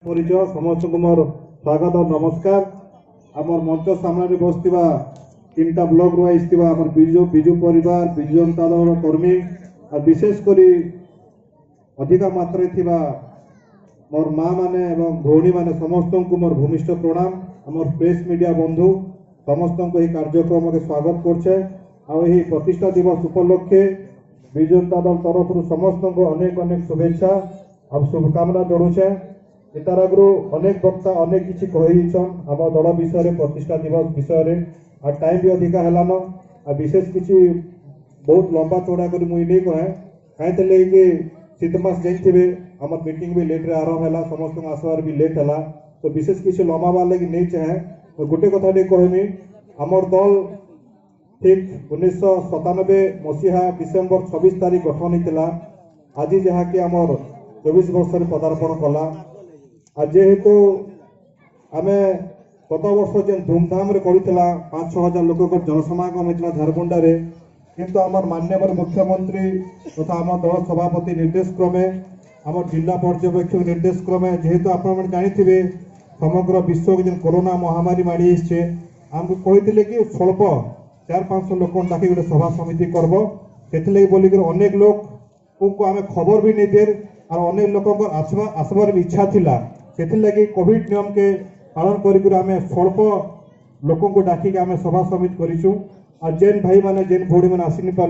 परिचय समस्त को मोर स्वागत और नमस्कार। आमर मंच सामने बसवा तीन ब्लॉक रु आईथिबा आमर बिजु बिजु परिवार बिजु जनता दल कर्मी और विशेषकर अधिक मात्रा थिबा मोर माँ माने एवं भौणी माने समस्त को मोर भूमिष्ठ प्रणाम। आमर प्रेस मीडिया बंधु समस्त को कार्यक्रम के स्वागत करछे। आही प्रतिष्ठा दिवस उपलक्षे बिजु जनता दल तरफ समस्त को अनेक अनेक शुभेच्छा और शुभकामना जनाऊे। इतार आगु अनेक वक्ता अनेक किसी कहीछन आम दल विषय प्रतिष्ठा दिवस विषय और टाइम भी अधिका हेलान आ विशेष किसी बहुत लंबा चौड़ा कर मुझे नहीं कहे कहीं कि शीत मास जाइए आम मीटिंग भी लेट्रे आरंभ है समस्त आसबार भी लेट है तो विशेष किसी लंबाबार लगे नहीं चाहे तो गोटे कथा नहीं कहमी आमर दल ठीक 1997 मसीहा डिसेम्बर 26 तारीख गठन होता आज जहाँकि आमर 24 वर्ष पदार्पण कला जेहेतु आम गत वर्ष जो धूमधाम करता 5-6 हजार लोक जनसमागम होता झारखंडे किंतु आमर माननीय मुख्यमंत्री तथा आम दल सभापति निर्देश क्रमे आम जिला पर्यवेक्षक निर्देश क्रमे जेहेतु आप जानी समग्र विश्व को जो कोरोना महामारी माड़ी आमको कहते कि स्वल्प 400-500 लोक डाक गोटे सभा समिति करब से बोलिक अनेक लोक को आम खबर भी नहीं दे और अनेक लोक आसबार भी इच्छा थिला से कोविड नियम के पालन करें स्वल्प लोक डाकिक आम सभा समिति करूँ और जेन भाई मैंने जेन भौणी मैंने आसी नहीं पारे